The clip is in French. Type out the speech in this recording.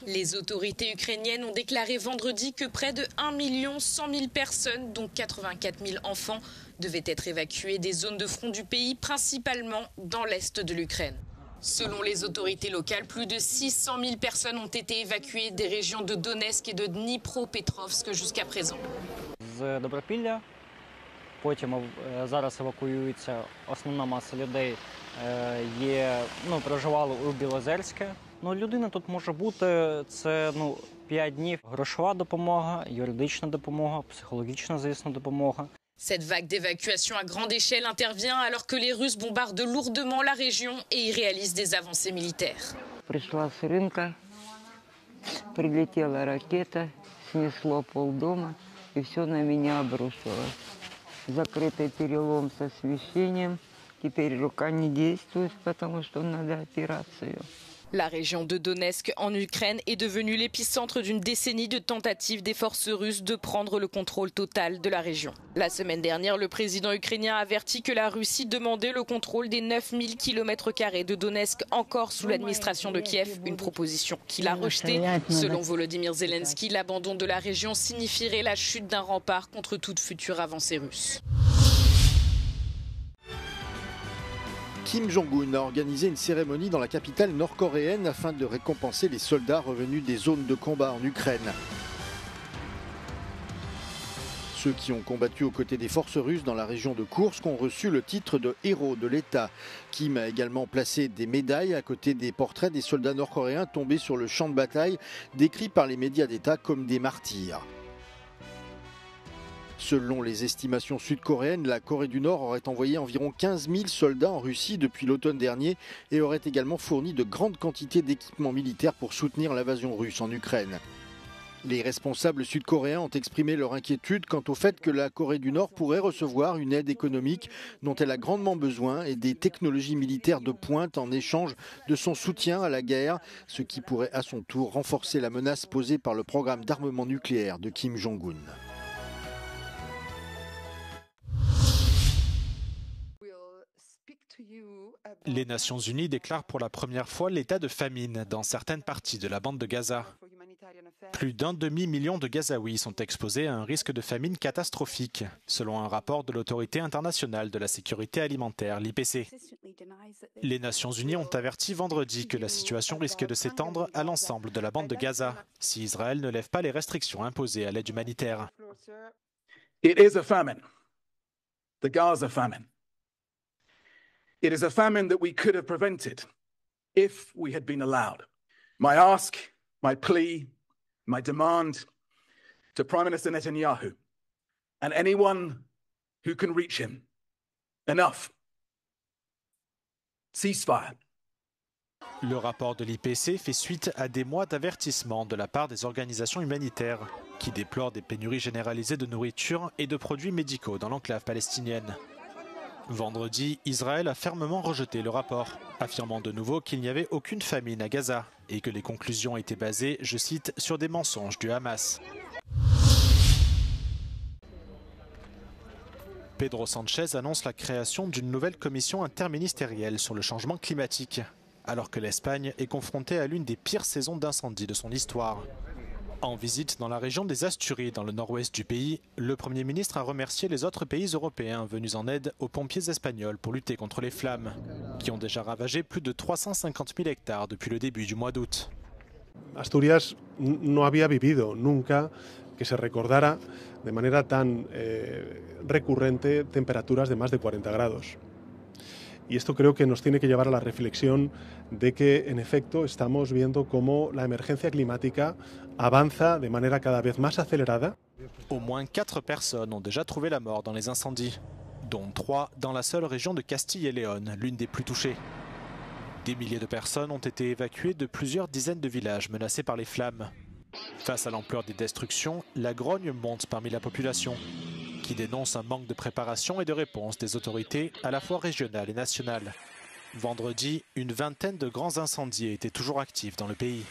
Les autorités ukrainiennes ont déclaré vendredi que près de 1 100 000 personnes, dont 84 000 enfants, devaient être évacuées des zones de front du pays, principalement dans l'est de l'Ukraine. Selon les autorités locales, plus de 600 000 personnes ont été évacuées des régions de Donetsk et de Dnipropetrovsk jusqu'à présent. З Добропілля, потім зараз евакуюється основна маса людей, проживали у Білозерське. Людина тут може бути, це 5 днів. Грошова допомога, юридична допомога, психологічна, звісно, допомога. Cette vague d'évacuation à grande échelle intervient alors que les Russes bombardent lourdement la région et y réalisent des avancées militaires. Пришла с рынка, прилетела ракета, снесло полдома, и все на меня обрушилось. Закрытый перелом с освещением. Теперь рука не действует, потому что надо операцию. La région de Donetsk en Ukraine est devenue l'épicentre d'une décennie de tentatives des forces russes de prendre le contrôle total de la région. La semaine dernière, le président ukrainien a averti que la Russie demandait le contrôle des 9000 km² de Donetsk encore sous l'administration de Kiev, une proposition qu'il a rejetée. Selon Volodymyr Zelensky, l'abandon de la région signifierait la chute d'un rempart contre toute future avancée russe. Kim Jong-un a organisé une cérémonie dans la capitale nord-coréenne afin de récompenser les soldats revenus des zones de combat en Ukraine. Ceux qui ont combattu aux côtés des forces russes dans la région de Koursk ont reçu le titre de héros de l'État. Kim a également placé des médailles à côté des portraits des soldats nord-coréens tombés sur le champ de bataille, décrits par les médias d'État comme des martyrs. Selon les estimations sud-coréennes, la Corée du Nord aurait envoyé environ 15 000 soldats en Russie depuis l'automne dernier et aurait également fourni de grandes quantités d'équipements militaires pour soutenir l'invasion russe en Ukraine. Les responsables sud-coréens ont exprimé leur inquiétude quant au fait que la Corée du Nord pourrait recevoir une aide économique dont elle a grandement besoin et des technologies militaires de pointe en échange de son soutien à la guerre, ce qui pourrait à son tour renforcer la menace posée par le programme d'armement nucléaire de Kim Jong-un. Les Nations Unies déclarent pour la première fois l'état de famine dans certaines parties de la bande de Gaza. Plus d'1 demi-million de Gazaouis sont exposés à un risque de famine catastrophique, selon un rapport de l'Autorité internationale de la sécurité alimentaire, l'IPC. Les Nations Unies ont averti vendredi que la situation risque de s'étendre à l'ensemble de la bande de Gaza, si Israël ne lève pas les restrictions imposées à l'aide humanitaire. It is a famine. The Gaza famine. It is a famine that we could have prevented if we had been allowed. My ask, my plea, my demand to Prime Minister Netanyahu and anyone who can reach him. Enough. Ceasefire. Le rapport de l'IPC fait suite à des mois d'avertissement de la part des organisations humanitaires qui déplorent des pénuries généralisées de nourriture et de produits médicaux dans l'enclave palestinienne. Vendredi, Israël a fermement rejeté le rapport, affirmant de nouveau qu'il n'y avait aucune famine à Gaza et que les conclusions étaient basées, je cite, sur des mensonges du Hamas. Pedro Sánchez annonce la création d'une nouvelle commission interministérielle sur le changement climatique, alors que l'Espagne est confrontée à l'une des pires saisons d'incendie de son histoire. En visite dans la région des Asturies, dans le nord-ouest du pays, le Premier ministre a remercié les autres pays européens venus en aide aux pompiers espagnols pour lutter contre les flammes, qui ont déjà ravagé plus de 350 000 hectares depuis le début du mois d'août. Asturias no había vivido nunca que se recordara de manera tan recurrente temperaturas de más de 40 grados. Y esto creo que nos tiene que llevar a la reflexión de que, en efecto, estamos viendo cómo la emergencia climática avanza de manera cada vez más acelerada. Au moins 4 personnes ont déjà trouvé la mort dans les incendies, dont 3 dans la seule région de Castille et Léon, l'une des plus touchées. Des milliers de personnes ont été évacuées de plusieurs dizaines de villages menacés par les flammes. Face à l'ampleur des destructions, la grogne monte parmi la population, qui dénonce un manque de préparation et de réponse des autorités à la fois régionales et nationales. Vendredi, une vingtaine de grands incendies étaient toujours actifs dans le pays.